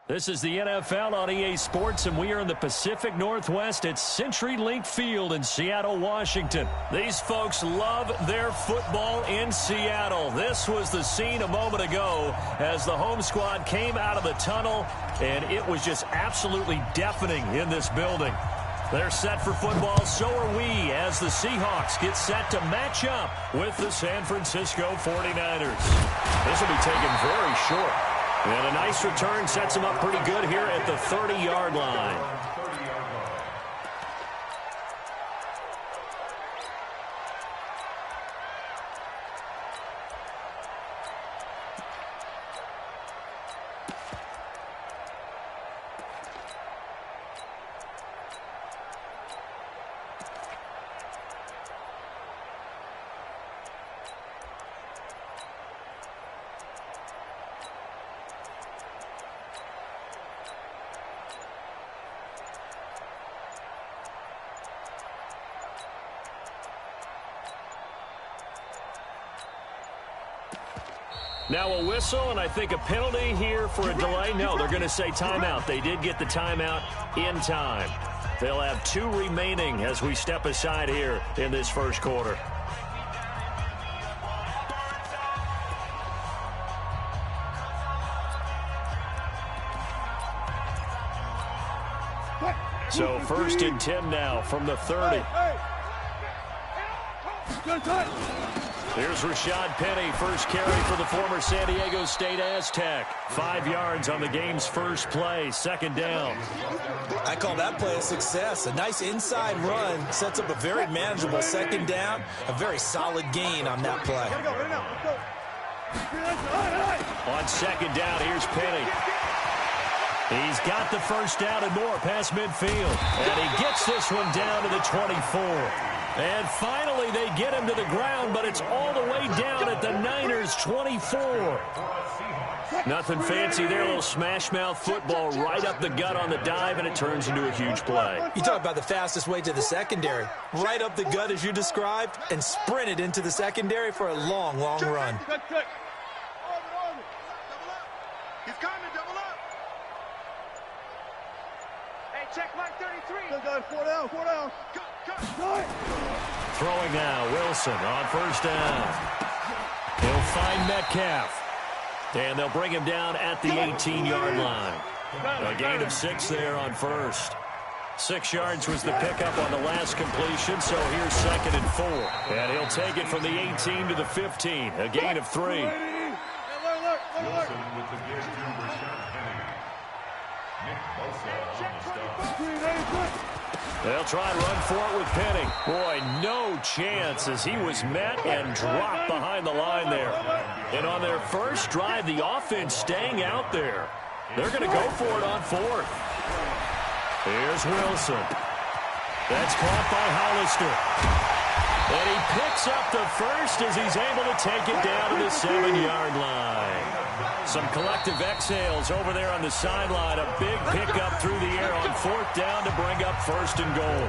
This is the NFL on EA Sports, and we are in the Pacific Northwest at CenturyLink Field in Seattle, Washington. These folks love their football in Seattle. This was the scene a moment ago as the home squad came out of the tunnel, and it was just absolutely deafening in this building. They're set for football, so are we, as the Seahawks get set to match up with the San Francisco 49ers. This will be taken very short. And a nice return sets him up pretty good here at the 30-yard line. Now a whistle, and I think a penalty here for a delay. No, they're going to say timeout. They did get the timeout in time. They'll have 2 remaining as we step aside here in this first quarter. So 1st and 10 now from the 30. Here's Rashad Penny, first carry for the former San Diego State Aztec. 5 yards on the game's first play, 2nd down. I call that play a success. A nice inside run sets up a very manageable 2nd down. A very solid gain on that play. On 2nd down, here's Penny. He's got the first down and more past midfield. And he gets this one down to the 24. And finally, they get him to the ground, but it's all the way down at the Niners' 24. Nothing fancy there, a little smash-mouth football right up the gut on the dive, and it turns into a huge play. You talk about the fastest way to the secondary. Right up the gut, as you described, and sprinted into the secondary for a long, long run. He's coming, double up. Hey, check Mike 33. 4 down, 4 down. Throwing now, Wilson on first down. He'll find Metcalf. And they'll bring him down at the 18-yard line. A gain of 6 there on first. 6 yards was the pickup on the last completion, so here's 2nd and 4. And he'll take it from the 18 to the 15, a gain of 3. They'll try and run for it with Penny. Boy, no chance as he was met and dropped behind the line there. And on their first drive, the offense staying out there. They're going to go for it on 4th. Here's Wilson. That's caught by Hollister. And he picks up the first as he's able to take it down to the 7-yard line. Some collective exhales over there on the sideline. A big pickup through the air on 4th down to bring up 1st and goal.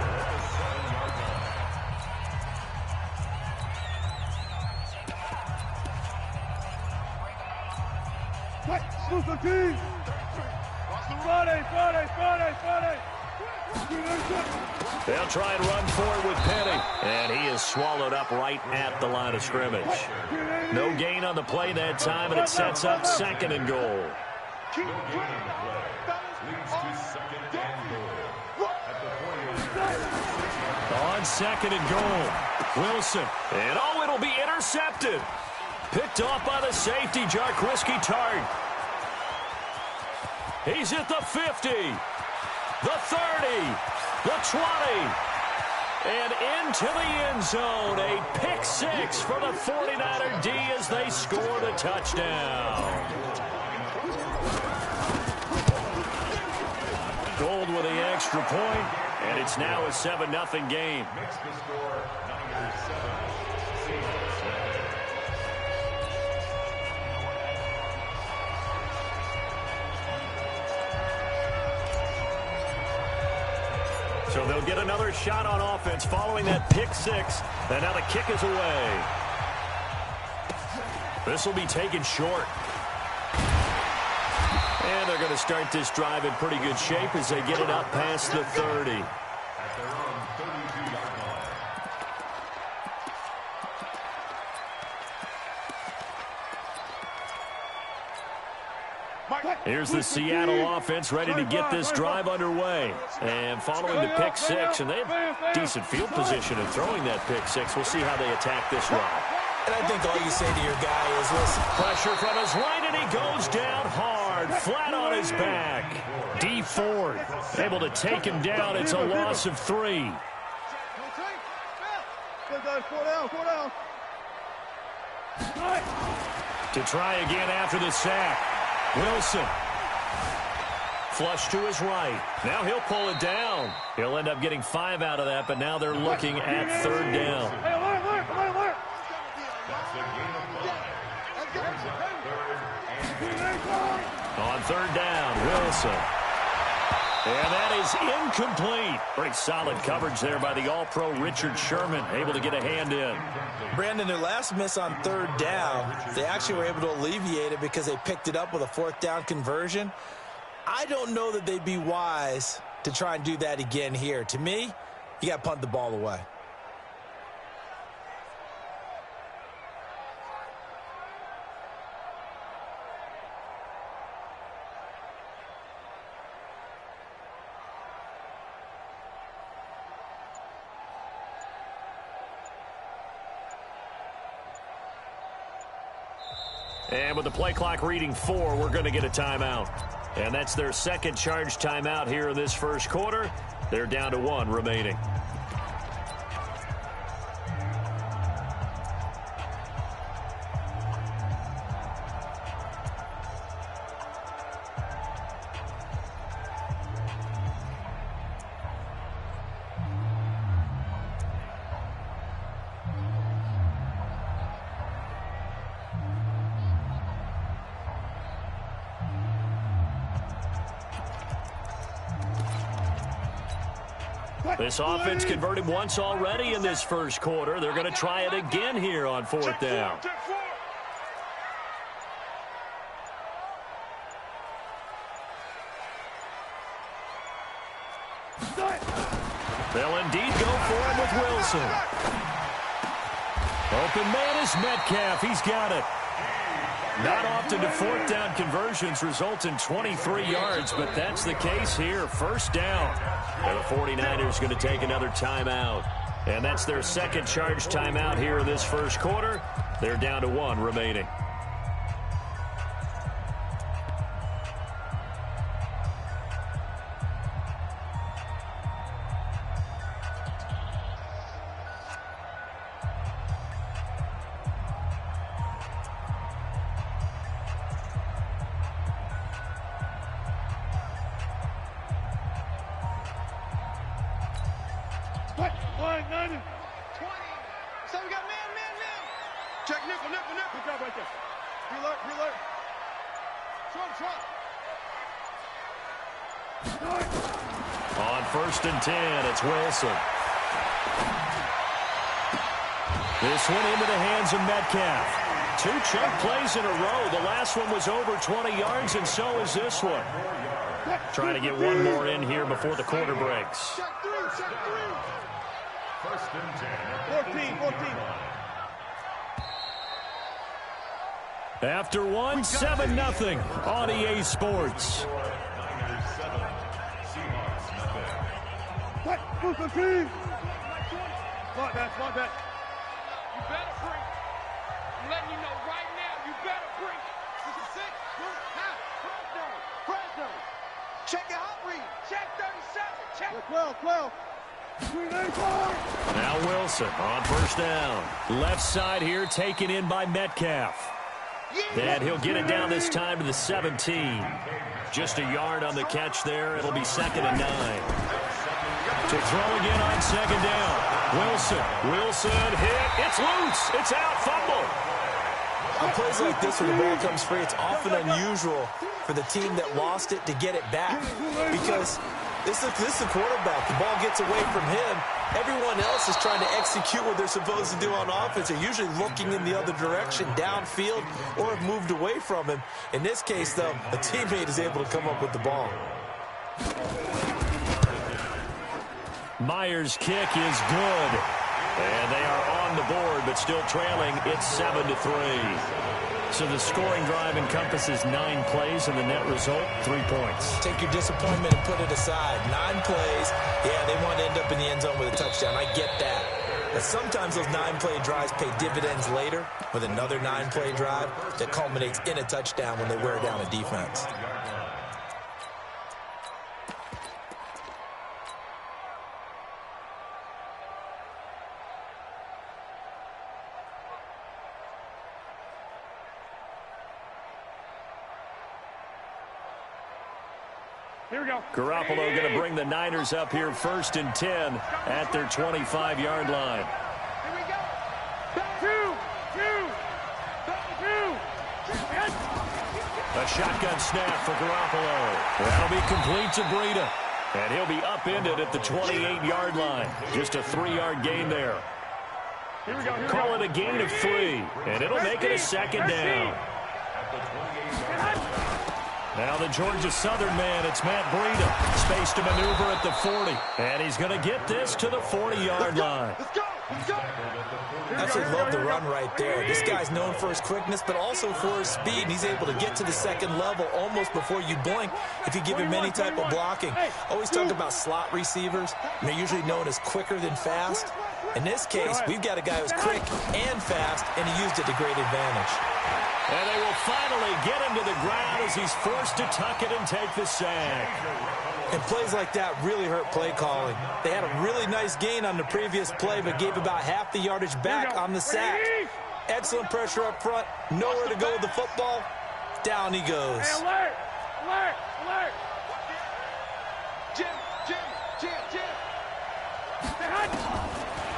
They'll try and run for it with Penny. And he is swallowed up right at the line of scrimmage. No gain on the play that time, and it sets up 2nd and goal. On 2nd and goal, Wilson. And oh, it'll be intercepted. Picked off by the safety, Jarquiski Tart. He's at the 50, the 30, the 20, and into the end zone. A pick 6 for the 49er D as they score the touchdown. Gold with the extra point, and it's now a 7-0 game. So they'll get another shot on offense following that pick 6. And now the kick is away. This will be taken short. And they're going to start this drive in pretty good shape as they get it up past the 30. Here's the Seattle offense ready to get this drive underway. And following the pick six, and they have decent field position in throwing that pick six. We'll see how they attack this drive. And I think all you say to your guy is, listen. Pressure from his right, and he goes down hard, flat on his back. D Ford able to take him down. It's a loss of 3. To try again after the sack. Wilson. Flush to his right. Now he'll pull it down. He'll end up getting 5 out of that, but now they're looking at 3rd down. On 3rd down, Wilson. And that is incomplete. Pretty solid coverage there by the All-Pro Richard Sherman, able to get a hand in. Brandon, their last miss on 3rd down, they actually were able to alleviate it because they picked it up with a 4th down conversion. I don't know that they'd be wise to try and do that again here. To me, you got to punt the ball away. And with the play clock reading 4, we're going to get a timeout. And that's their second charge timeout here in this first quarter. They're down to 1 remaining. This offense converted once already in this first quarter. They're going to try it again here on 4th down. They'll indeed go for it with Wilson. Open man is Metcalf. He's got it. Not often do 4th down conversions result in 23 yards, but that's the case here. 1st down. And the 49ers going to take another timeout. And that's their second charge timeout here in this first quarter. They're down to 1 remaining. On 1st and 10, it's Wilson. This one into the hands of Metcalf. 2 chunk plays in a row. The last one was over 20 yards, and so is this one. Trying to get one more in here before the quarter breaks. 1st and 10. 14. After 1, 7-0 on EA Sports. Fuck that. You better bring. I'm letting you know right now, you better bring. This is 6. Press down. Check your hot read. Check 37. Check 12. Now Wilson on 1st down. Left side here taken in by Metcalf. And he'll get it down this time to the 17. Just a yard on the catch there. It'll be 2nd and 9. To throw again on 2nd down. Wilson hit. It's loose. It's out. Fumble. On plays like this where the ball comes free, it's often unusual for the team that lost it to get it back. Because this is the quarterback. The ball gets away from him. Everyone else is trying to execute what they're supposed to do on offense. They're usually looking in the other direction, downfield, or have moved away from him. In this case, though, a teammate is able to come up with the ball. Myers' kick is good. And they are on the board, but still trailing. It's 7-3. So the scoring drive encompasses 9 plays, and the net result, 3 points. Take your disappointment and put it aside. 9 plays. Yeah, they want to end up in the end zone with a touchdown. I get that. But sometimes those 9-play drives pay dividends later with another 9-play drive that culminates in a touchdown when they wear down a defense. Here we go. Garoppolo going to bring the Niners up here 1st and 10 at their 25-yard line. Here we go. A shotgun snap for Garoppolo. That'll be complete to Breida. And he'll be upended at the 28-yard line. Just a 3-yard gain there. Here we go. Call it a gain of 3, and it'll make it a 2nd down. Now the Georgia Southern man, it's Matt Breida. Space to maneuver at the 40. And he's going to get this to the 40-yard line. Let's go. I absolutely love the run right there. This guy's known for his quickness, but also for his speed. And he's able to get to the 2nd level almost before you blink if you give him any type of blocking. Always talk about slot receivers. And they're usually known as quicker than fast. In this case, we've got a guy who's quick and fast, and he used it to great advantage. And they will finally get him to the ground as he's forced to tuck it and take the sack. And plays like that really hurt play calling. They had a really nice gain on the previous play, but gave about half the yardage back on the sack. Excellent pressure up front. Nowhere to go with the football. Down he goes. Hey, alert! Alert! Alert! Jim!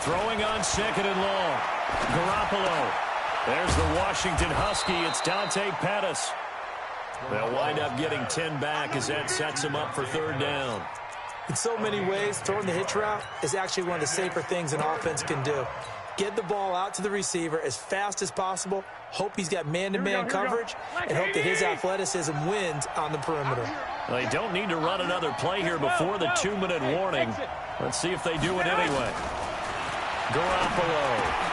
Throwing on 2nd and long. Garoppolo. There's the Washington Husky. It's Dante Pettis. They'll wind up getting 10 back as that sets them up for 3rd down. In so many ways, throwing the hitch route is actually one of the safer things an offense can do. Get the ball out to the receiver as fast as possible, hope he's got man-to-man coverage, and hope that his athleticism wins on the perimeter. They don't need to run another play here before the 2-minute warning. Let's see if they do it anyway. Garoppolo.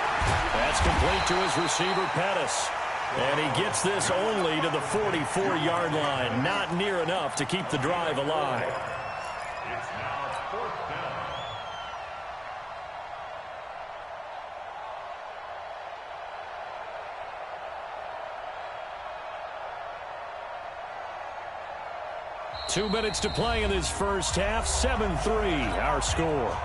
That's complete to his receiver, Pettis. And he gets this only to the 44-yard line. Not near enough to keep the drive alive. It's now 4th down. Two minutes to play in this first half. 7-3, our score.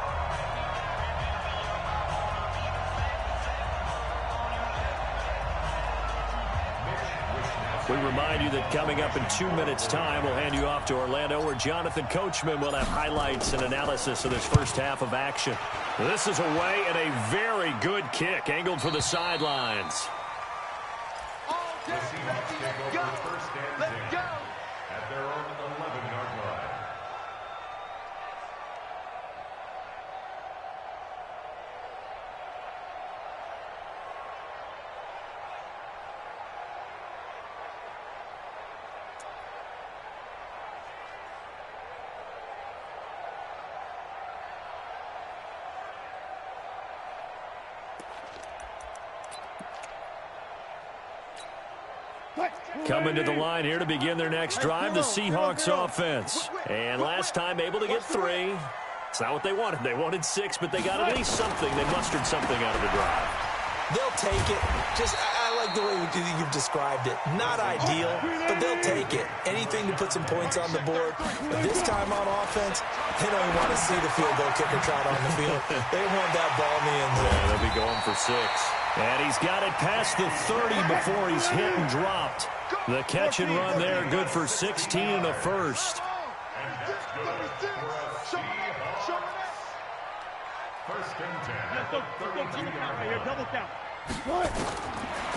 We remind you that coming up in 2 minutes' time, we'll hand you off to Orlando, where Jonathan Coachman will have highlights and analysis of this first half of action. This is away and a very good kick, angled for the sidelines. The Seahawks take over 1st and 10 at their own 11-yard line. Coming to the line here to begin their next drive, the Seahawks offense. And last time able to get 3. It's not what they wanted. They wanted 6, but they got at least something. They mustered something out of the drive. They'll take it. I like the way you've described it. Not ideal, but they'll take it. Anything to put some points on the board. But this time on offense, they don't even want to see the field goal kicker trot on the field. They want that ball in the end zone. Yeah, they'll be going for 6. And he's got it past the 30 before he's hit and dropped. The catch and run there, good for 16 and a first. First and 10 at the 32-yard line.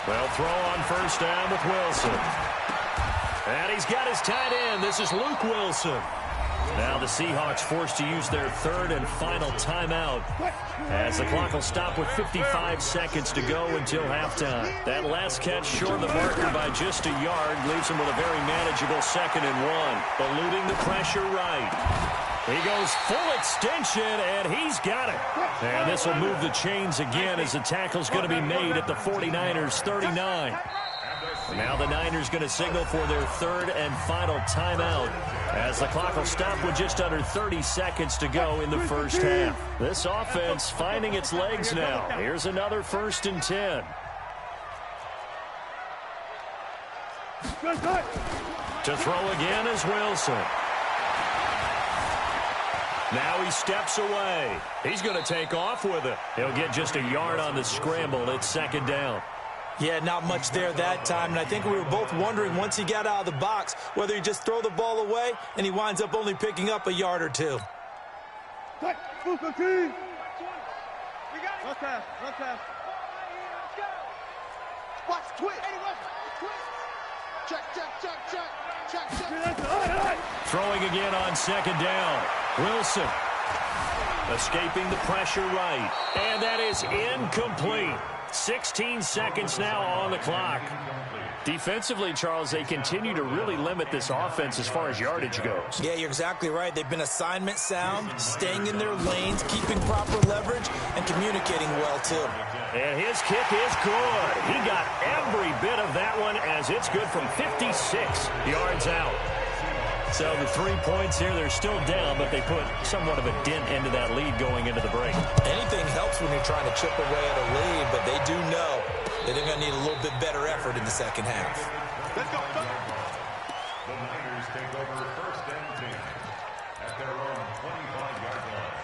Well, throw on first down with Wilson. And he's got his tight end. This is Luke Wilson. Now the Seahawks forced to use their third and final timeout as the clock will stop with 55 seconds to go until halftime. That last catch short of the marker by just a yard leaves him with a very manageable 2nd and 1. Eluding the pressure right. He goes full extension, and he's got it. And this will move the chains again as the tackle's going to be made at the 49ers' 39. Now the Niners going to signal for their third and final timeout as the clock will stop with just under 30 seconds to go in the first half. This offense finding its legs now. Here's another 1st and 10. To throw again is Wilson. Now he steps away. He's going to take off with it. He'll get just a yard on the scramble. It's 2nd down. Yeah, not much there that time, and I think we were both wondering once he got out of the box whether he just throw the ball away and he winds up only picking up a yard or two. Run pass. Watch, twitch. Check. Throwing again on 2nd down. Wilson escaping the pressure right. And that is incomplete. 16 seconds now on the clock. Defensively, Charles, they continue to really limit this offense as far as yardage goes. Yeah, you're exactly right. They've been assignment sound, staying in their lanes, keeping proper leverage, and communicating well, too. And his kick is good. He got every bit of that one as it's good from 56 yards out. So the 3 points here, they're still down, but they put somewhat of a dent into that lead going into the break. Anything helps when you're trying to chip away at a lead, but they do know that they're going to need a little bit better effort in the second half. Let's go. The Niners take over 1st and 10 at their own 25-yard line.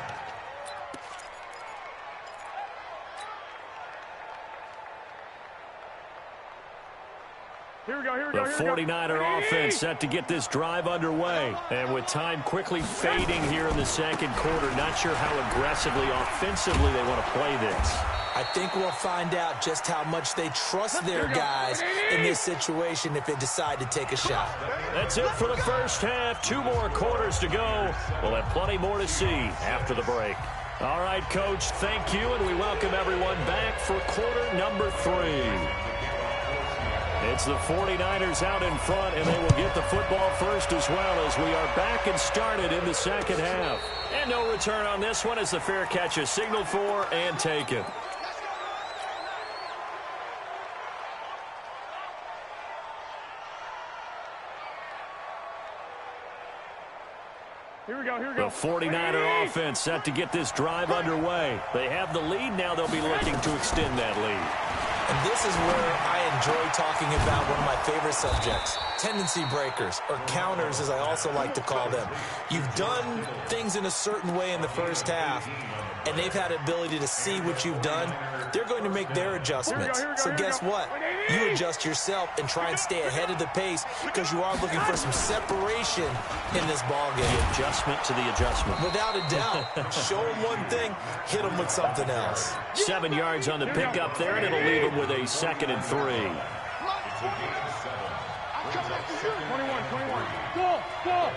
Here we go. The 49er offense set to get this drive underway. And with time quickly fading here in the second quarter, not sure how aggressively, offensively they want to play this. I think we'll find out just how much they trust their guys in this situation if they decide to take a shot. That's it for the first half. 2 more quarters to go. We'll have plenty more to see after the break. All right, Coach, thank you, and we welcome everyone back for quarter number 3. It's the 49ers out in front, and they will get the football first as well as we are back and started in the second half. And no return on this one as the fair catch is signaled for and taken. Here we go. The 49er offense set to get this drive underway. They have the lead. Now they'll be looking to extend that lead. And this is where I enjoy talking about one of my favorite subjects, tendency breakers, or counters as I also like to call them. You've done things in a certain way in the first half, and they've had the ability to see what you've done. They're going to make their adjustments. So guess what? You adjust yourself and try and stay ahead of the pace because you are looking for some separation in this ballgame. The adjustment to the adjustment. Without a doubt. Show them one thing, hit them with something else. 7 yards on the pickup there, and it'll leave them with a 2nd and 3. 21. Go.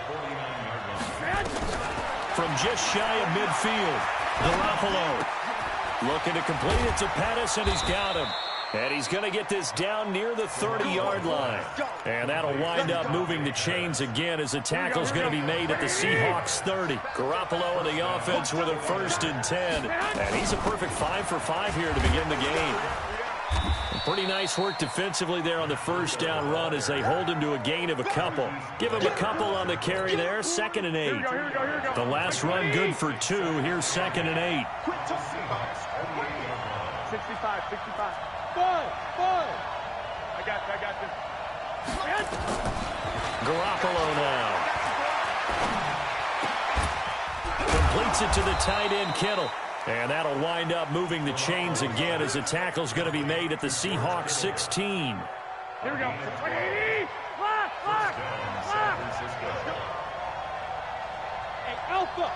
From just shy of midfield, Garoppolo looking to complete it to Pettis, and he's got him. And he's going to get this down near the 30-yard line. And that'll wind up moving the chains again as the tackle's going to be made at the Seahawks 30. Garoppolo and the offense with a 1st and 10. And he's a perfect 5 for 5 here to begin the game. Pretty nice work defensively there on the first down run as they hold him to a gain of a couple. Give him a couple on the carry there, 2nd and 8. The last run good for 2. Here's 2nd and 8. 65. Ball. I got this. Garoppolo now. Completes it to the tight end, Kittle. And that'll wind up moving the chains again as the tackle's going to be made at the Seahawks 16. Here we go. Lock. Hey, Alpha.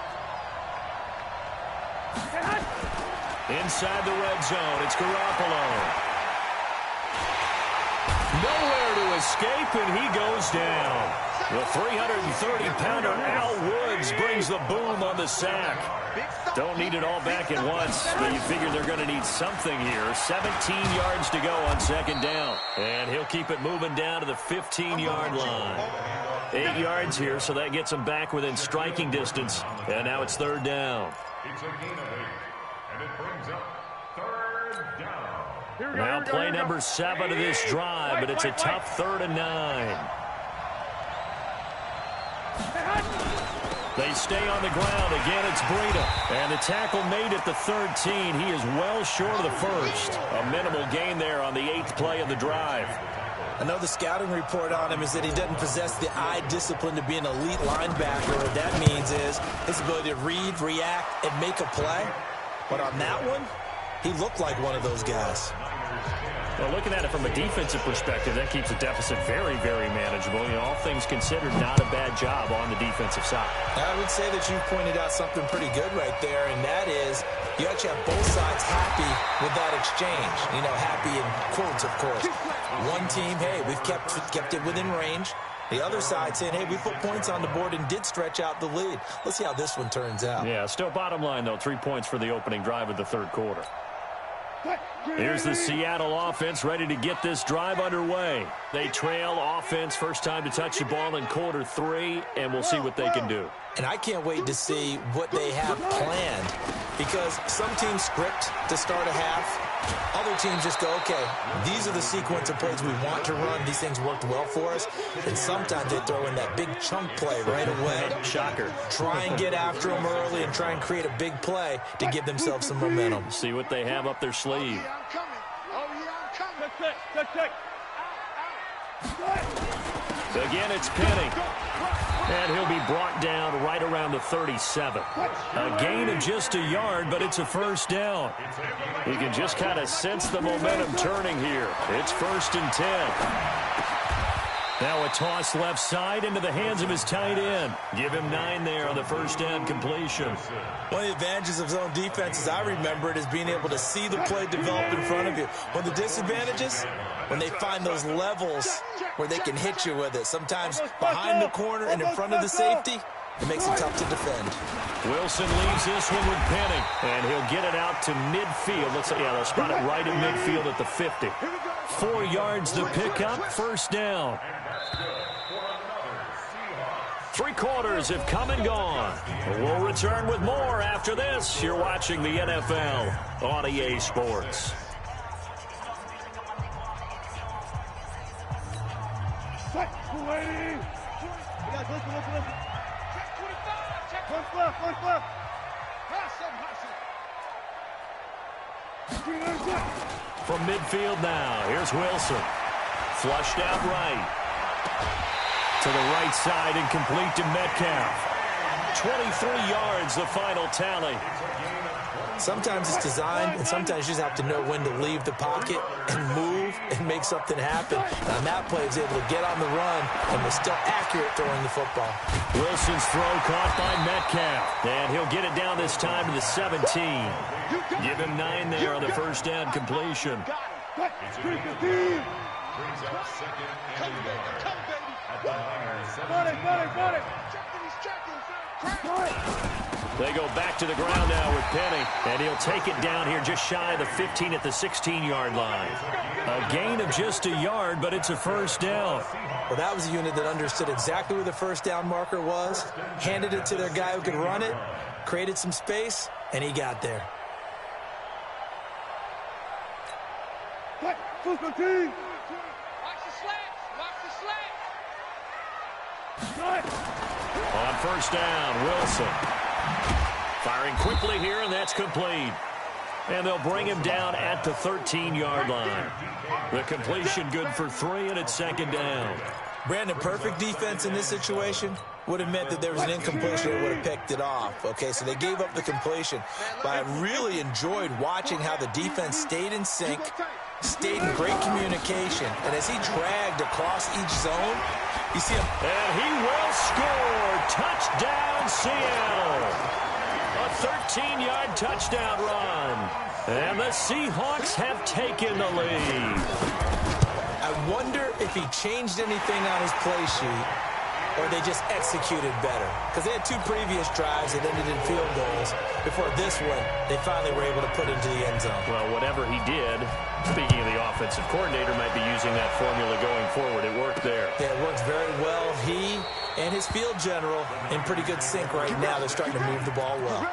Inside the red zone, it's Garoppolo. Nowhere to escape, and he goes down. The 330-pounder Al Woods brings the boom on the sack. Don't need it all back at once, but you figure they're going to need something here. 17 yards to go on second down. And he'll keep it moving down to the 15-yard line. 8 yards here, so that gets him back within striking distance. And now it's third down. It's a gain of 8, and it brings up third down. Now play number 7 of this drive, but it's a tough 3rd and 9. They stay on the ground. Again, it's Breida. And the tackle made at the 13. He is well short of the first. A minimal gain there on the 8th play of the drive. I know the scouting report on him is that he doesn't possess the eye discipline to be an elite linebacker. What that means is his ability to read, react, and make a play. But on that one, he looked like one of those guys. Well, looking at it from a defensive perspective, that keeps the deficit very, very manageable. You know, all things considered, not a bad job on the defensive side. I would say that you've pointed out something pretty good right there, and that is you actually have both sides happy with that exchange. You know, happy in quotes, of course. One team, hey, we've kept it within range. The other side saying, hey, we put points on the board and did stretch out the lead. Let's see how this one turns out. Yeah, still bottom line, though, 3 points for the opening drive of the third quarter. Here's the Seattle offense ready to get this drive underway. They trail offense first time to touch the ball in quarter 3, and we'll see what they can do. And I can't wait to see what they have planned, because some teams script to start a half. Other teams just go, okay, these are the sequence of plays we want to run. These things worked well for us. And sometimes they throw in that big chunk play right away. Shocker. Try and get after them early and try and create a big play to give themselves some momentum. See what they have up their sleeve. Again, it's Penny. And he'll be brought down right around the 37. A gain of just a yard, but it's a first down. You can just kind of sense the momentum turning here. It's 1st and 10. Now a toss left side into the hands of his tight end. Give him 9 there on the first down completion. One of the advantages of zone defense, as I remember it, is being able to see the play develop in front of you. One of the disadvantages, when they find those levels where they can hit you with it. Sometimes behind the corner and in front of the safety, it makes it tough to defend. Wilson leaves this one with Penny, and he'll get it out to midfield. They'll spot it right in midfield at the 50. 4 yards to pick up, first down. 3 quarters have come and gone. We'll return with more after this. You're watching the NFL on EA Sports. From midfield now, here's Wilson. Flushed out right. To the right side and complete to Metcalf. 23 yards, the final tally. Sometimes it's designed, and sometimes you just have to know when to leave the pocket and move and make something happen. And on that play, he was able to get on the run and was still accurate throwing the football. Wilson's throw caught by Metcalf. And he'll get it down this time to the 17. Give him 9 there on the first down completion. Brings up 2nd and 1 at the They go back to the ground now with Penny, and he'll take it down here just shy of the 15 at the 16-yard line. A gain of just a yard, but it's a first down. Well, that was a unit that understood exactly where the first down marker was, handed it to their guy who could run it, created some space, and he got there. On first down, Wilson. Firing quickly here, and that's complete. And they'll bring him down at the 13-yard line. The completion good for 3, and it's second down. Brandon, perfect defense in this situation would have meant that there was an incompletion that would have picked it off. Okay, so they gave up the completion. But I really enjoyed watching how the defense stayed in sync, stayed in great communication. And as he dragged across each zone, you see him. And he will score. Touchdown, Seattle. A 13-yard touchdown run. And the Seahawks have taken the lead. I wonder if he changed anything on his play sheet or they just executed better? Because they had 2 previous drives that ended in field goals. Before this one, they finally were able to put into the end zone. Well, whatever he did, speaking of the offensive coordinator, might be using that formula going forward. It worked there. Yeah, it works very well. He and his field general in pretty good sync right now. They're starting to move the ball well.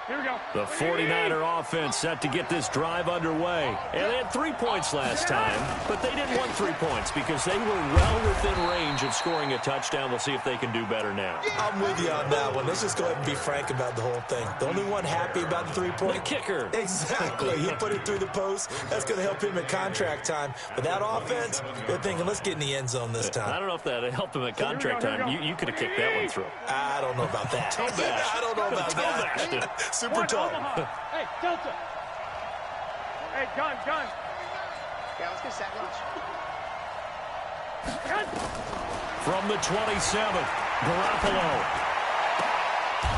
Here we go. The 49er offense set to get this drive underway. And they had 3 points last time, but they didn't want 3 points because they were well within range of scoring a touchdown. We'll see if they can do better now. I'm with you on that one. Let's just go ahead and be frank about the whole thing. The only one happy about the 3-point. The kicker. Exactly. He put it through the post. That's going to help him at contract time. But that offense, they're thinking, let's get in the end zone this time. I don't know if that helped him at contract time. You could have kicked that one through. I don't know about that. I don't know about that. Super tough. Hey, Delta. Hey, gun. Yeah, let's get set. Watch. From the 27th, Garoppolo.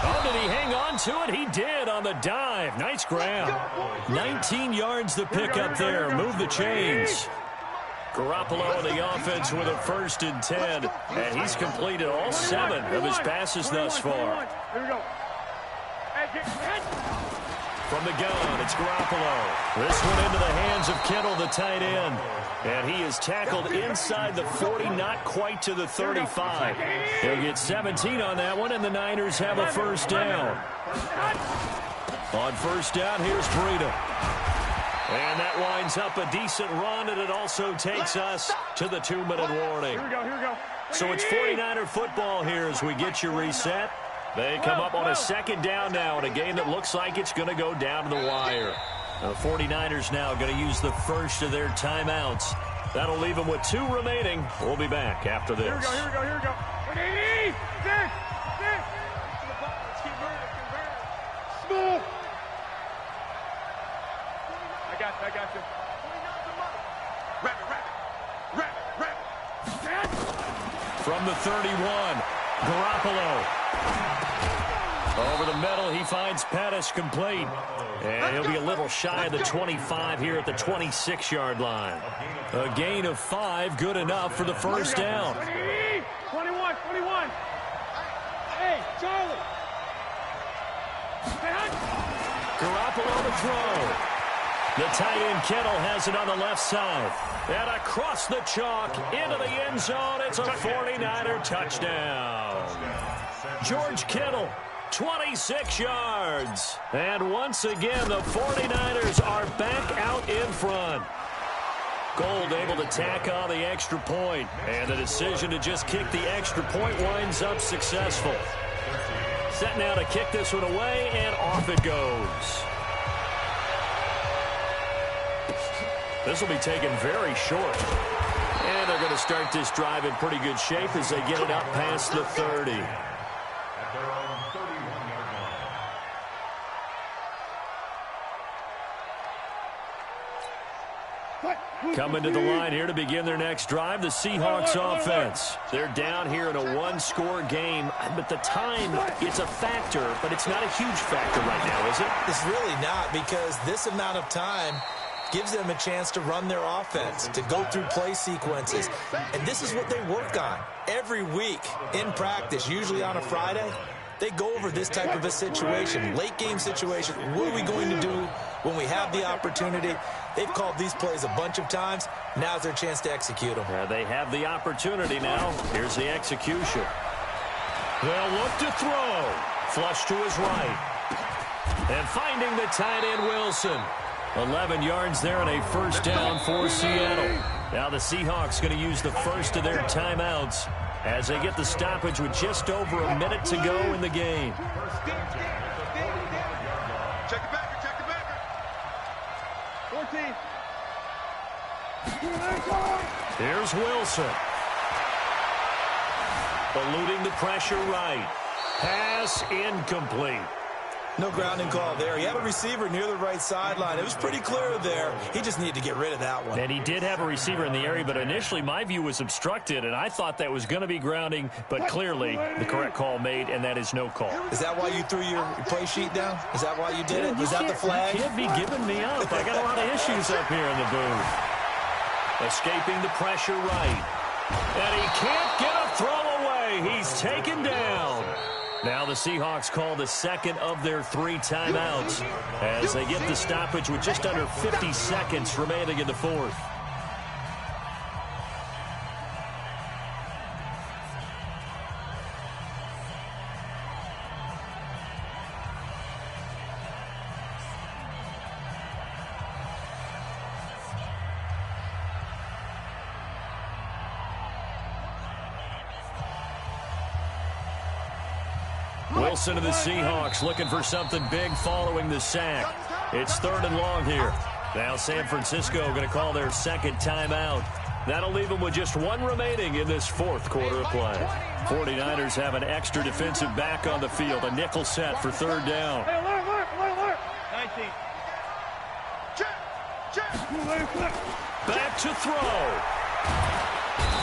Oh, did he hang on to it? He did on the dive. Nice grab. 19 yards to pick up there. Move the chains. Garoppolo and the offense with a 1st and 10. And he's completed all 7 of his passes thus far. Here we go. From the gun, it's Garoppolo. This one into the hands of Kittle, the tight end. And he is tackled inside the 40, not quite to the 35. He'll get 17 on that one, and the Niners have a 1st down. On 1st down, here's Breida. And that winds up a decent run, and it also takes us to the 2-minute warning. Here we go. So it's 49er football here as we get you reset. They come up on a 2nd down now in a game that looks like it's going to go down to the wire. The 49ers now going to use the first of their timeouts. That'll leave them with 2 remaining. We'll be back after this. Here we go. Smooth. I got you. From the 31, Garoppolo. Over the middle, he finds Pettis complete. And he'll be a little shy of the 25 here at the 26-yard line. A gain of 5, good enough for the 1st down. 21. Hey, Charlie. Garoppolo to throw. The tight end Kittle has it on the left side. And across the chalk into the end zone. It's a 49er touchdown. George Kittle, 26 yards. And once again, the 49ers are back out in front. Gold able to tack on the extra point. And the decision to just kick the extra point winds up successful. Set now to kick this one away, and off it goes. This will be taken very short. And they're going to start this drive in pretty good shape as they get it up past the 30. At their own 31-yard line. Coming to the line here to begin their next drive, the Seahawks offense. They're down here in a 1-score game, but the time, it's a factor, but it's not a huge factor right now, is it? It's really not, because this amount of time gives them a chance to run their offense, to go through play sequences. And this is what they work on every week in practice, usually on a Friday. They go over this type of a situation, late game situation. What are we going to do when we have the opportunity? They've called these plays a bunch of times. Now's their chance to execute them. They have the opportunity now. Here's the execution. They'll look to throw. Flush to his right. And finding the tight end Wilson. 11 yards there and a 1st down for Seattle. Now the Seahawks going to use the first of their timeouts as they get the stoppage with just over a minute to go in the game. Check it back. 14. Here's Wilson. Eluding the pressure right. Pass incomplete. No grounding call there. He had a receiver near the right sideline. It was pretty clear there. He just needed to get rid of that one. And he did have a receiver in the area, but initially my view was obstructed, and I thought that was going to be grounding, but clearly the correct call made, and that is no call. Is that why you threw your play sheet down? Is that why you did it? Was that the flag? You can't be giving me up. I got a lot of issues up here in the booth. Escaping the pressure right. And he can't get a throw away. He's taken down. Now the Seahawks call the second of their 3 timeouts as they get the stoppage with just under 50 seconds remaining in the fourth. Wilson of the Seahawks looking for something big following the sack. It's 3rd and long here. Now San Francisco going to call their second timeout. That'll leave them with just 1 remaining in this 4th quarter of play. 49ers have an extra defensive back on the field. A nickel set for 3rd down. Hey, alert. 19. Back to throw.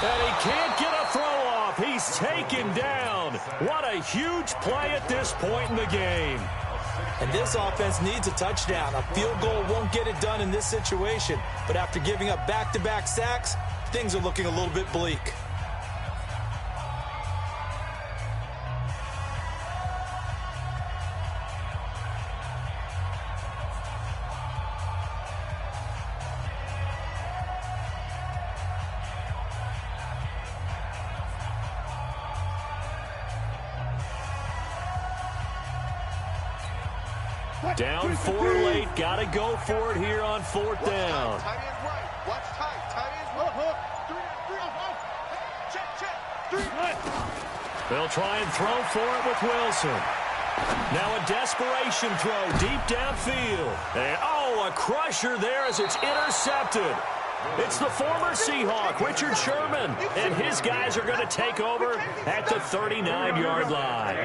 And he can't get a throw off. He's taken down. What a huge play at this point in the game. And this offense needs a touchdown. A field goal won't get it done in this situation. But after giving up back-to-back sacks, things are looking a little bit bleak. Down 4 late. Got to go for it here on 4th down. Tight end right. Watch tight. Tight end right. Check. They'll try and throw for it with Wilson. Now a desperation throw deep downfield. And, a crusher there as it's intercepted. It's the former Seahawk, Richard Sherman. And his guys are going to take over at the 39-yard line.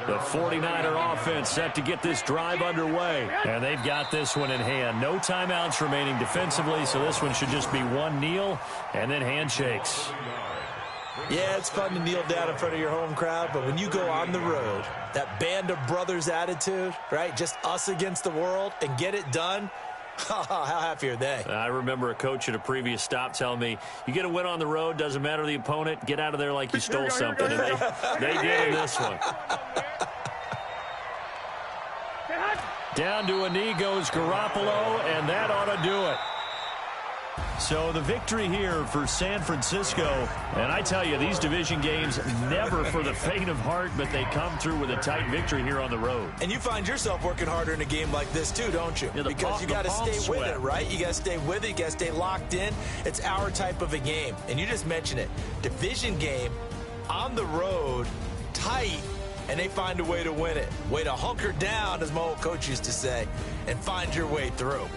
The 49er offense set to get this drive underway. And they've got this one in hand. No timeouts remaining defensively, so this one should just be 1 kneel and then handshakes. Yeah, it's fun to kneel down in front of your home crowd, but when you go on the road, that band of brothers attitude, right, just us against the world, and get it done, how happy are they? I remember a coach at a previous stop telling me, you get a win on the road, doesn't matter the opponent, get out of there like you stole something. And they did in this one. Down to a knee goes Garoppolo, and that ought to do it. So the victory here for San Francisco. And I tell you, these division games never for the faint of heart, but they come through with a tight victory here on the road. And you find yourself working harder in a game like this too, don't you? Yeah, because you got to stay with it, right? You got to stay with it. You got to stay locked in. It's our type of a game. And you just mentioned it. Division game, on the road, tight, and they find a way to win it. Way to hunker down, as my old coach used to say, and find your way through.